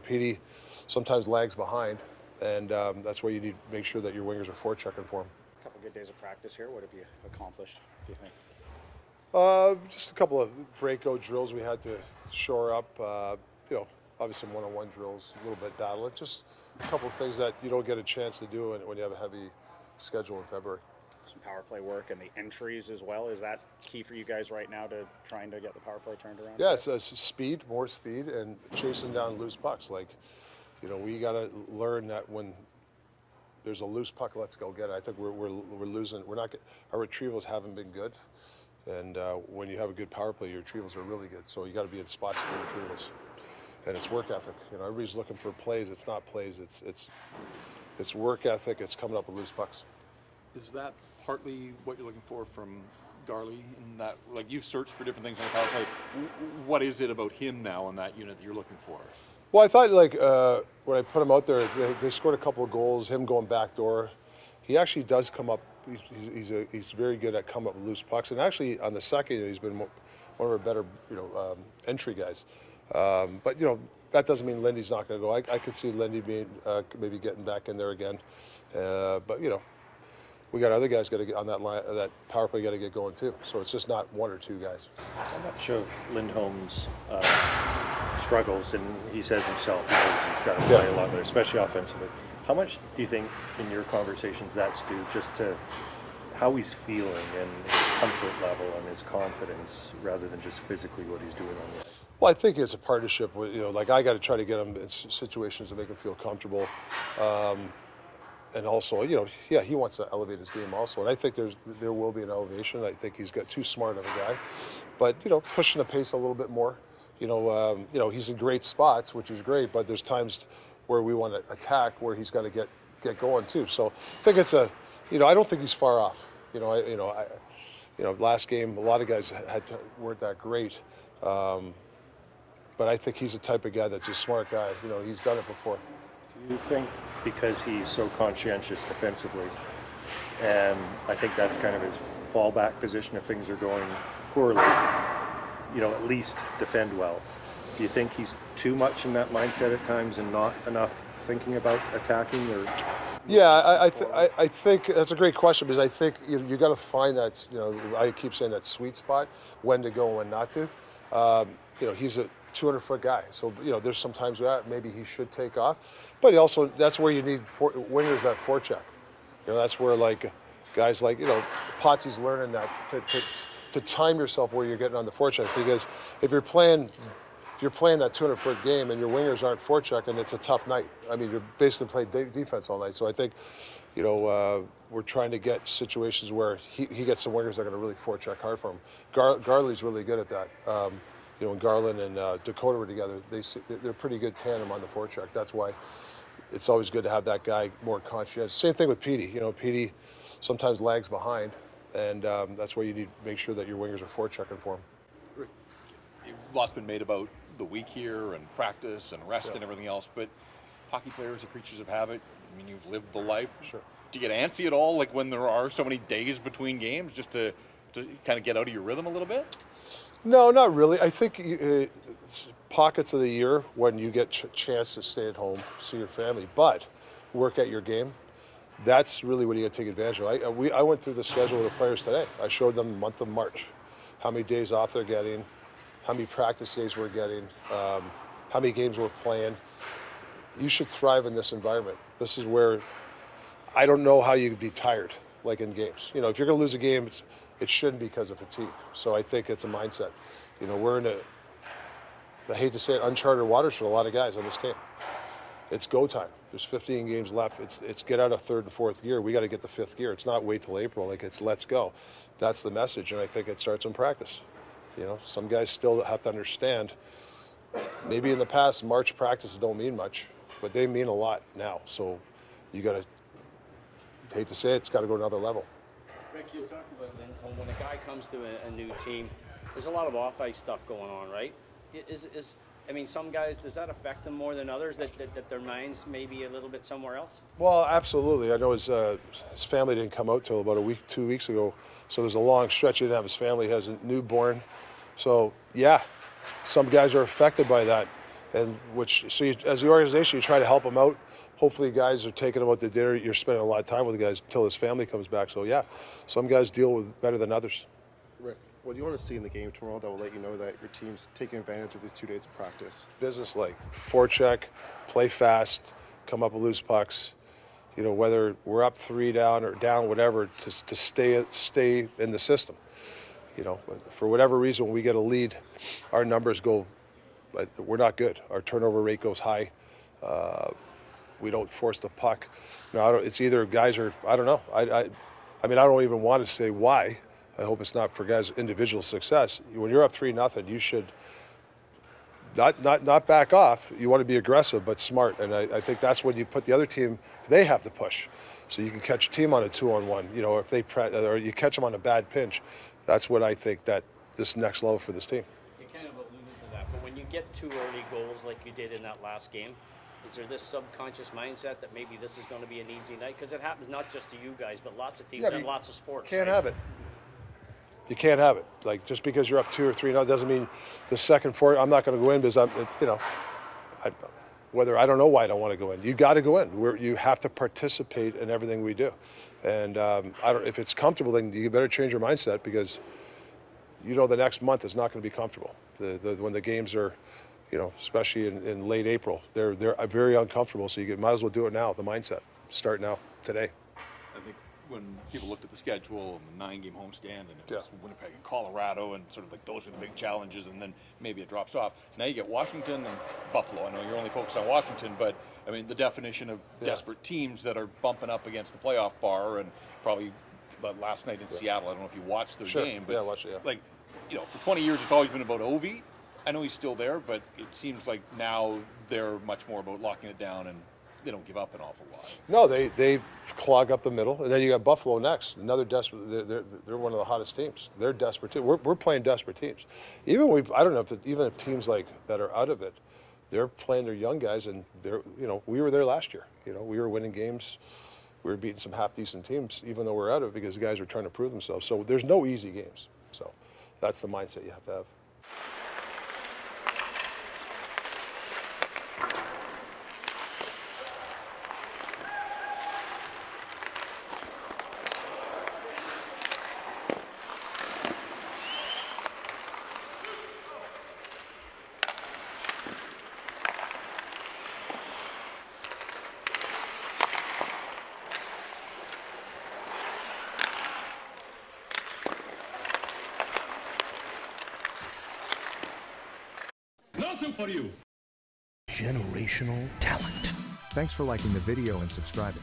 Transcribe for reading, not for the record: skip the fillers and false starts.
Petey sometimes lags behind, and that's why you need to make sure that your wingers are forechecking for him. A couple good days of practice here. What have you accomplished, do you think? Just a couple of breakout drills we had to shore up. Obviously some one-on-one drills, a little bit daddling. Just a couple of things that you don't get a chance to do when you have a heavy schedule in February. Some power play work and the entries as well. Is that key for you guys right now to trying to get the power play turned around? Yeah, it's speed, more speed, and chasing down loose pucks. We got to learn that when there's a loose puck, let's go get it. I think we're losing. Our retrievals haven't been good, and when you have a good power play, your retrievals are really good. So you got to be in spots for retrievals, and it's work ethic. Everybody's looking for plays. It's not plays. It's work ethic. It's coming up with loose pucks. Is that partly what you're looking for from Garley in that, like, you've searched for different things on the power play. What is it about him now in that unit that you're looking for? Well, I thought when I put him out there, they scored a couple of goals. Him going backdoor, he actually does come up. He's very good at coming up with loose pucks. And actually, on the second, he's been one of our better entry guys. But that doesn't mean Lindy's not going to go. I could see Lindy being maybe getting back in there again. But we got other guys got to get on that line. That power play got to get going too. So it's just not one or two guys. How much of Lindholm's struggles, and he says himself, he knows he's got to play a lot better, especially offensively. How much do you think in your conversations that's due just to how he's feeling and his comfort level and his confidence rather than just physically what he's doing on the ice? Well, I think it's a partnership. I got to try to get him in situations to make him feel comfortable. And also, he wants to elevate his game also. And I think there will be an elevation. I think he's got too smart of a guy. But, pushing the pace a little bit more. He's in great spots, which is great, but there's times where we want to attack where he's got to get going too. So I think it's I don't think he's far off. Last game, a lot of guys weren't that great. But I think he's the type of guy that's a smart guy. He's done it before. Do you think because he's so conscientious defensively, and I think that's kind of his fallback position if things are going poorly, at least defend well. Do you think he's too much in that mindset at times and not enough thinking about attacking? Or yeah, I think that's a great question, because I think you got to find that, I keep saying that sweet spot, when to go and when not to. He's a 200-foot guy, so there's some times that maybe he should take off, but he also, that's where you need wingers that forecheck. That's where guys like Potsy's learning that to time yourself where you're getting on the forecheck, because if you're playing that 200-foot game and your wingers aren't forechecking, it's a tough night. I mean, you're basically playing defense all night. So I think we're trying to get situations where he gets some wingers that are going to really forecheck hard for him. Garley's really good at that. When Garland and Dakota were together, they're pretty good tandem on the forecheck. That's why it's always good to have that guy more conscientious. Same thing with Petey. Petey sometimes lags behind, and that's why you need to make sure that your wingers are forechecking for him. A lot's been made about the week here and practice and rest and everything else, but hockey players are creatures of habit. I mean, you've lived the life. Sure. Do you get antsy at all, when there are so many days between games, just to kind of get out of your rhythm a little bit? No, not really. I think pockets of the year when you get chance to stay at home, see your family, but work at your game, that's really what you got to take advantage of. I went through the schedule with the players today. I showed them the month of March, how many days off they're getting, how many practice days we're getting, how many games we're playing. You should thrive in this environment. This is where I don't know how you could be tired, in games. If you're going to lose a game, it shouldn't be because of fatigue. So I think it's a mindset. We're in I hate to say it, uncharted waters for a lot of guys on this team. It's go time. There's 15 games left. It's get out of third and fourth gear. We got to get the fifth gear. It's not wait till April. It's let's go. That's the message, and I think it starts in practice. Some guys still have to understand. Maybe in the past, March practices don't mean much, but they mean a lot now. So you got to, hate to say it, it's got to go to another level. Rick, you talked about Lindholm. When a guy comes to a new team, there's a lot of off-ice stuff going on, right? Some guys, does that affect them more than others, that their minds may be a little bit somewhere else? Well, absolutely. I know his family didn't come out till about 2 weeks ago, so there's a long stretch. He didn't have his family. He has a newborn. So, yeah, some guys are affected by that. and which so you, as the organization, you try to help them out. Hopefully, guys are taking them out to dinner. You're spending a lot of time with the guys until his family comes back. So yeah, some guys deal with better than others. Rick, what do you want to see in the game tomorrow that will let you know that your team's taking advantage of these 2 days of practice? Business-like, forecheck, play fast, come up with loose pucks. You know, whether we're up 3 down or down, whatever, to stay in the system. You know, for whatever reason, when we get a lead, our numbers go. We're not good. Our turnover rate goes high. We don't force the puck. No, it's either guys or I don't know. I mean, I don't even want to say why. I hope it's not for guys' individual success. When you're up 3-0, you should not back off. You want to be aggressive but smart, and I think that's when you put the other team. They have to push, so you can catch a team on a 2-on-1. You know, if they or you catch them on a bad pinch, that's what I think that this next level for this team. You kind of alluded to that, but when you get 2 early goals like you did in that last game, is there this subconscious mindset that maybe this is going to be an easy night? Because it happens not just to you guys, but lots of teams and lots of sports. Can't have it. You can't have it. Like, just because you're up 2 or 3-0 doesn't mean the second 4. I'm not going to go in because I'm, you know, I don't know why I don't want to go in. You got to go in. You have to participate in everything we do, and if it's comfortable, then you better change your mindset because you know the next month is not going to be comfortable. When the games are, you know, especially in late April, they're very uncomfortable. So you might as well do it now. The mindset, start now, today. I think when people looked at the schedule and the 9-game homestand and it was Winnipeg and Colorado and sort of like those are the big challenges and then maybe it drops off. Now you get Washington and Buffalo. I know you're only focused on Washington, but I mean the definition of desperate teams that are bumping up against the playoff bar and probably last night in Seattle, I don't know if you watched the game, but watch it, like, you know, for 20 years it's always been about Ovi. I know he's still there, but it seems like now they're much more about locking it down and they don't give up an awful lot. No, they clog up the middle, and then you got Buffalo next. Another desperate. They're one of the hottest teams. They're desperate too. We're playing desperate teams. Even I don't know even if teams like that are out of it, they're playing their young guys, and we were there last year. You know, we were winning games. We were beating some half decent teams, even though we're out of it because the guys are trying to prove themselves. So there's no easy games. So that's the mindset you have to have. For you. Generational talent. Thanks for liking the video and subscribing.